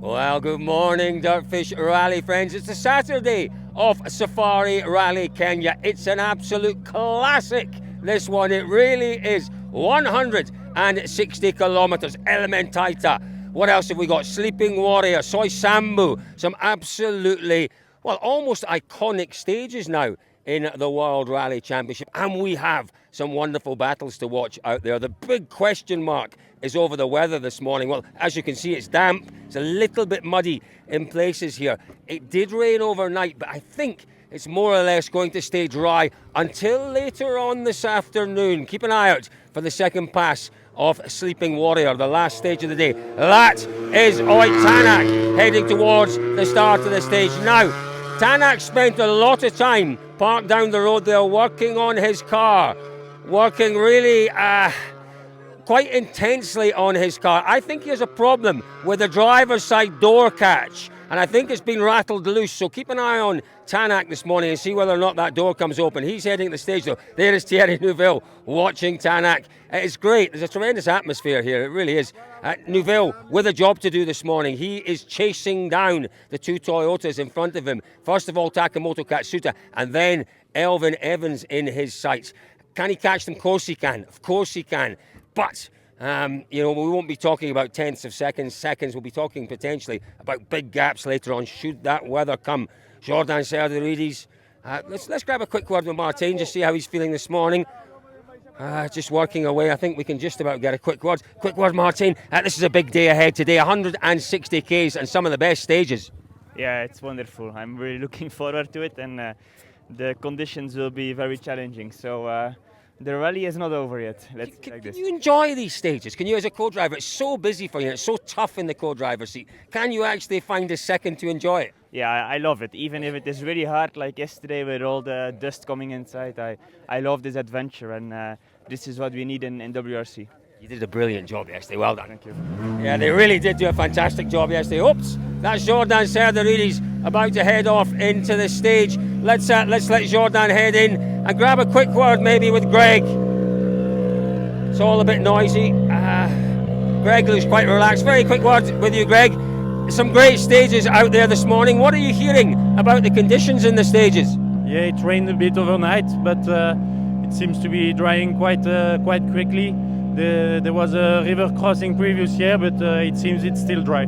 Well, good morning, Dirtfish Rally friends. It's the Saturday of Safari Rally Kenya. It's an absolute classic, this one. It really is. 160 kilometers. Elementaita. What else have we got? Sleeping Warrior, Soy Sambu. Some absolutely, well, almost iconic stages now in the World Rally Championship. And we have some wonderful battles to watch out there. The big question mark is over the weather this morning. Well, as you can see, it's damp. It's a little bit muddy in places here. It did rain overnight, but I think it's more or less going to stay dry until later on this afternoon. Keep an eye out for the second pass of Sleeping Warrior, the last stage of the day. That is Tanak heading towards the start of the stage. Now, Tanak spent a lot of time parked down the road there working on his car, working really quite intensely on his car. I think he has a problem with the driver's side door catch, and I think it's been rattled loose. So keep an eye on Tanak this morning and see whether or not that door comes open. He's heading to the stage though. There is Thierry Neuville watching Tanak. It's great. There's a tremendous atmosphere here. It really is. Neuville with a job to do this morning. He is chasing down the two Toyotas in front of him. First of all, Takamoto Katsuta, and then Elvin Evans in his sights. Can he catch them? Of course he can. Of course he can. But, we won't be talking about tenths of seconds. We'll be talking potentially about big gaps later on, should that weather come. Jordan Serdaridis. Let's grab a quick word with Martin, just see how he's feeling this morning. Just working away. I think we can just about get a quick word. Quick word, Martin. This is a big day ahead today. 160 Ks and some of the best stages. Yeah, it's wonderful. I'm really looking forward to it, and the conditions will be very challenging. So the rally is not over yet. Can you enjoy these stages? Can you, as a co-driver? It's so busy for you. It's so tough in the co-driver's seat. Can you actually find a second to enjoy it? Yeah, I love it. Even if it is really hard, like yesterday with all the dust coming inside, I love this adventure, and this is what we need in WRC. You did a brilliant job yesterday. Well done. Thank you. Yeah, they really did do a fantastic job yesterday. Oops, that's Jordan Serdaridis about to head off into the stage. Let's let Jordan head in and grab a quick word maybe with Greg. It's all a bit noisy. Greg looks quite relaxed. Very quick word with you, Greg. Some great stages out there this morning. What are you hearing about the conditions in the stages? Yeah, it rained a bit overnight, but it seems to be drying quite quickly. There was a river crossing previous year, but it seems it's still dry.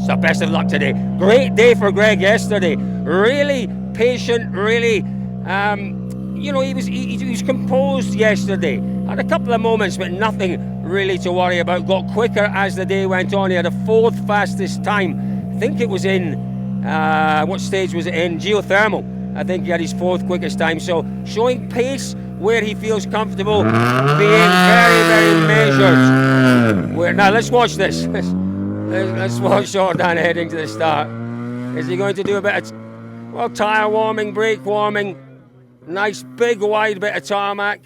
So best of luck today. Great day for Greg yesterday. Really patient, really, he was composed yesterday. Had a couple of moments, but nothing really to worry about. Got quicker as the day went on. He had a fourth fastest time. I think it was in, what stage was it in? Geothermal. I think he had his fourth quickest time. So showing pace where he feels comfortable, being very, very measured. Now let's watch this. Let's watch Jordan heading to the start. Is he going to do a bit of, tyre warming, brake warming, nice big wide bit of tarmac.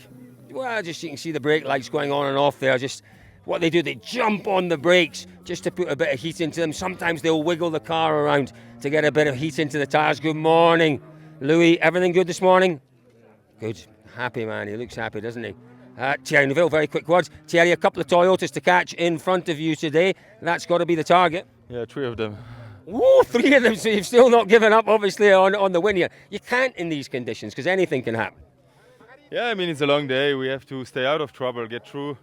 Well, just you can see the brake lights going on and off there. Just what they do, they jump on the brakes just to put a bit of heat into them. Sometimes they'll wiggle the car around to get a bit of heat into the tyres. Good morning, Louis. Everything good this morning? Good. Happy man. He looks happy, doesn't he? Thierry Neuville, very quick words. Thierry, a couple of Toyotas to catch in front of you today. That's got to be the target. Yeah, 3 of them. Whoa, 3 of them, so you've still not given up, obviously, on the win here. You can't in these conditions, because anything can happen. Yeah, I mean, it's a long day. We have to stay out of trouble, get through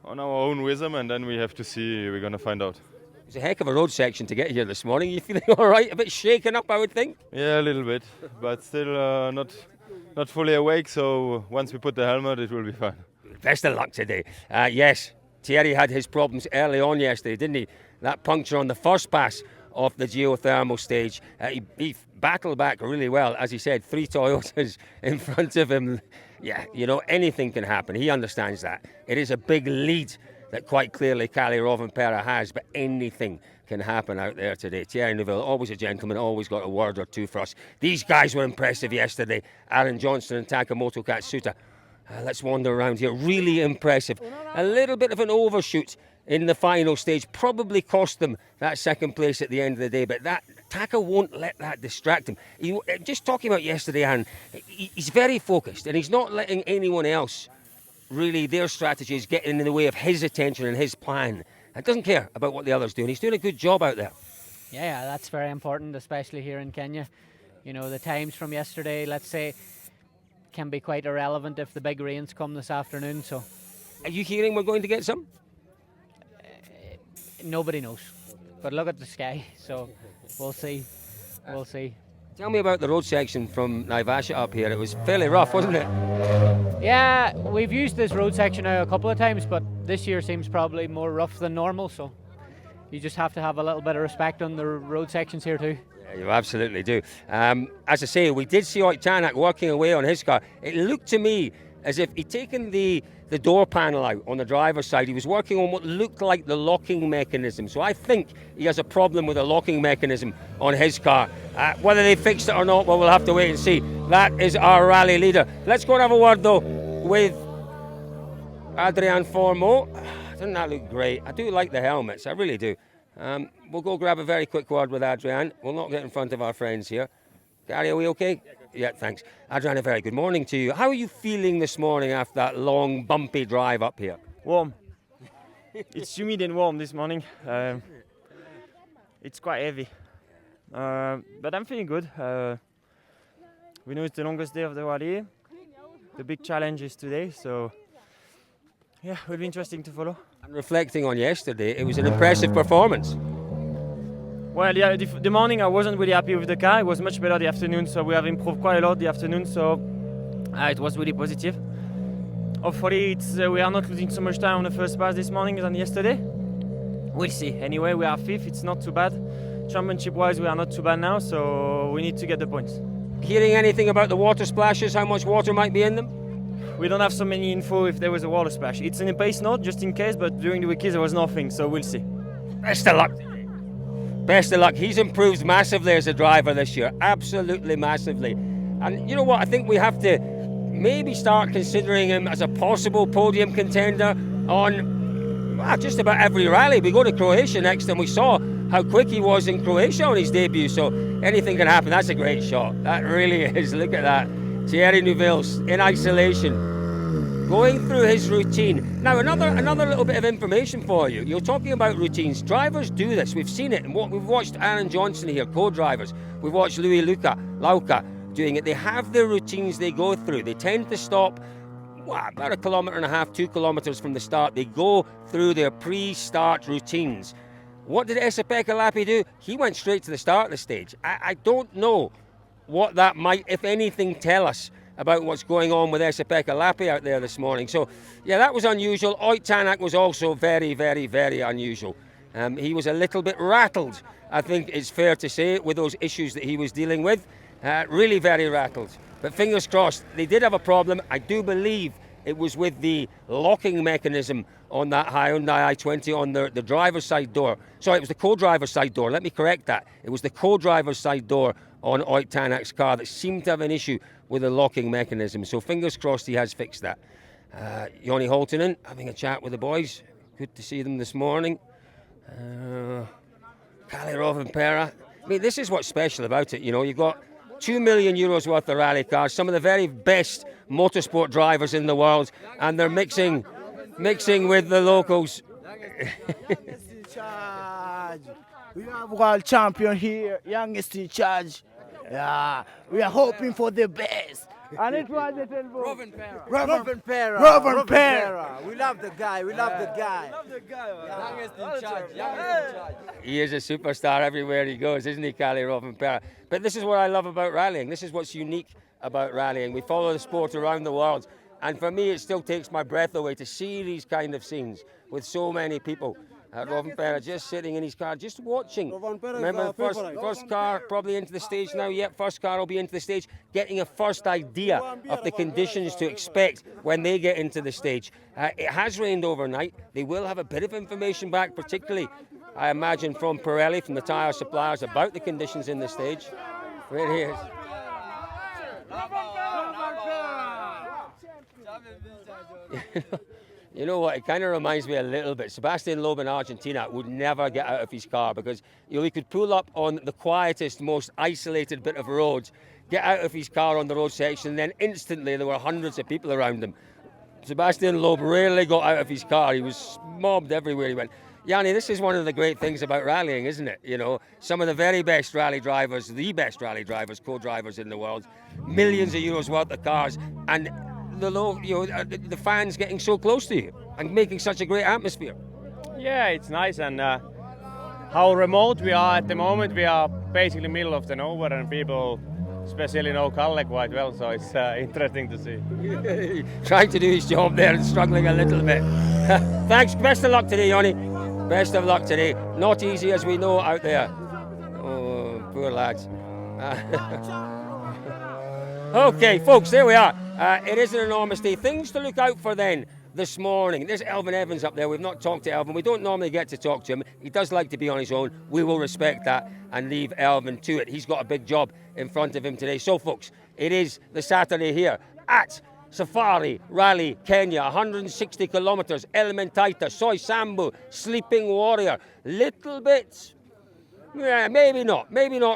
on our own rhythm, and then we have to see. We're going to find out. It's a heck of a road section to get here this morning. You feeling all right? A bit shaken up, I would think? Yeah, a little bit, but still not fully awake, so once we put the helmet, it will be fine. Best of luck today. Yes, Thierry had his problems early on yesterday, didn't he? That puncture on the first pass of the geothermal stage. He battled back really well. As he said, 3 Toyotas in front of him. Yeah, anything can happen. He understands that. It is a big lead that quite clearly Kalle Rovanperä has, but anything can happen out there today. Thierry Neuville, always a gentleman, always got a word or two for us. These guys were impressive yesterday. Aaron Johnston and Takamoto Katsuta. Let's wander around here. Really impressive. A little bit of an overshoot in the final stage probably cost them that second place at the end of the day, but that Taka won't let that distract him. Just talking about yesterday, Aaron, he's very focused and he's not letting anyone else really, their strategy is getting in the way of his attention and his plan. And doesn't care about what the others do, and he's doing a good job out there. Yeah, that's very important, especially here in Kenya. You know, the times from yesterday, let's say, can be quite irrelevant if the big rains come this afternoon. So Are you hearing we're going to get some? nobody knows. But look at the sky. So we'll see. We'll see. Tell me about the road section from Naivasha up here. It was fairly rough, wasn't it? Yeah, we've used this road section now a couple of times, but this year seems probably more rough than normal. So you just have to have a little bit of respect on the road sections here too. Yeah, you absolutely do. As I say, we did see Oitanak working away on his car. It looked to me as if he'd taken the door panel out on the driver's side. He was working on what looked like the locking mechanism. So I think he has a problem with the locking mechanism on his car. Whether they fixed it or not, well, we'll have to wait and see. That is our rally leader. Let's go and have a word, though, with Adrian Formeau. Doesn't that look great? I do like the helmets, I really do. We'll go grab a very quick word with Adrian. We'll not get in front of our friends here. Gary, are we okay? Yeah, thanks. Adrian, a very good morning to you. How are you feeling this morning after that long, bumpy drive up here? Warm. It's humid and warm this morning. It's quite heavy. But I'm feeling good. We know it's the longest day of the rally. The big challenge is today, so yeah, it will be interesting to follow. And reflecting on yesterday, it was an impressive performance. Well, yeah, the morning I wasn't really happy with the car. It was much better the afternoon, so we have improved quite a lot the afternoon, so it was really positive. Hopefully we are not losing so much time on the first pass this morning than yesterday. We'll see. Anyway, we are fifth, it's not too bad. Championship-wise, we are not too bad now, so we need to get the points. Hearing anything about the water splashes, how much water might be in them? We don't have so many info if there was a water splash. It's in a pace note, just in case, but during the weekend there was nothing, so we'll see. Best of luck. Best of luck. He's improved massively as a driver this year, absolutely massively. And you know what, I think we have to maybe start considering him as a possible podium contender on just about every rally. We go to Croatia next and we saw how quick he was in Croatia on his debut, so anything can happen. That's a great shot. That really is. Look at that. Thierry Neuville's in isolation, going through his routine. Now, another little bit of information for you. You're talking about routines. Drivers do this. We've seen it. And we've watched Aaron Johnson here, co-drivers. We've watched Louis Lauca doing it. They have their routines they go through. They tend to stop about 1.5 kilometres, 2 kilometres from the start. They go through their pre-start routines. What did Esa-Pekka Lappi do? He went straight to the start of the stage. I don't know what that might, if anything, tell us about what's going on with Esa-Pekka Lappi out there this morning. So, yeah, that was unusual. Oitanak was also very, very, very unusual. He was a little bit rattled, I think it's fair to say, with those issues that he was dealing with. Really very rattled. But fingers crossed, they did have a problem. I do believe it was with the locking mechanism on that Hyundai i20 on the driver's side door. Sorry, it was the co-driver's side door. Let me correct that. It was the co-driver's side door on Oitanak's car that seemed to have an issue with the locking mechanism. So fingers crossed he has fixed that. Joni Holtonen having a chat with the boys. Good to see them this morning. Kalle Rovanperä. I mean, this is what's special about it. You know, you've got €2 million worth of rally cars, some of the very best motorsport drivers in the world, and they're mixing with the locals. We have world champion here, youngest in charge. Yeah, we are hoping for the best. And it was Rovanperä. We love the guy. Youngest in charge. He is a superstar everywhere he goes, isn't he, Kalle Rovanperä? But this is what I love about rallying. This is what's unique about rallying. We follow the sport around the world, and for me, it still takes my breath away to see these kind of scenes with so many people. Rovanperä just sitting in his car, just watching. Remember, the first car probably into the stage now. Yep, first car will be into the stage, getting a first idea of the conditions to expect when they get into the stage. It has rained overnight. They will have a bit of information back, particularly, I imagine, from Pirelli, from the tyre suppliers, about the conditions in the stage. Right here. You know what, it kind of reminds me a little bit. Sebastian Loeb in Argentina would never get out of his car because he could pull up on the quietest, most isolated bit of road, get out of his car on the road section, and then instantly there were hundreds of people around him. Sebastian Loeb rarely got out of his car. He was mobbed everywhere he went. Yanni, this is one of the great things about rallying, isn't it? You know, some of the very best rally drivers, the best rally drivers, co-drivers in the world, millions of euros worth of cars, and the fans getting so close to you and making such a great atmosphere. Yeah, it's nice, and how remote we are at the moment. We are basically middle of the nowhere, and people especially know Kalle quite well, so it's interesting to see. Trying to do his job there and struggling a little bit. Thanks, best of luck today, Yanni. Best of luck today. Not easy, as we know, out there. Oh, poor lads. Okay, folks, there we are. It is an enormous day. Things to look out for then this morning. There's Elvin Evans up there. We've not talked to Elvin. We don't normally get to talk to him. He does like to be on his own. We will respect that and leave Elvin to it. He's got a big job in front of him today. So, folks, it is the Saturday here at Safari Rally Kenya, 160 kilometres, Elementaita, Soy Sambu, Sleeping Warrior. Little bit, yeah, maybe not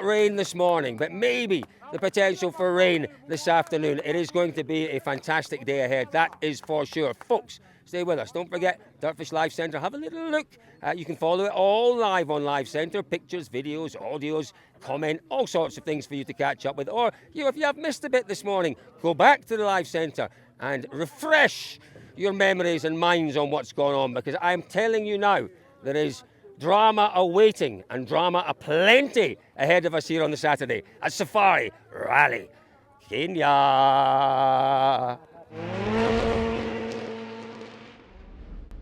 rain this morning, but maybe the potential for rain this afternoon. It is going to be a fantastic day ahead, that is for sure. Folks, stay with us. Don't forget, Dirtfish Live Centre, have a little look. You can follow it all live on Live Centre, pictures, videos, audios, comment, all sorts of things for you to catch up with. Or, if you have missed a bit this morning, go back to the Live Centre and refresh your memories and minds on what's going on, because I'm telling you now, there is drama awaiting and drama aplenty ahead of us here on the Saturday at Safari Rally Kenya.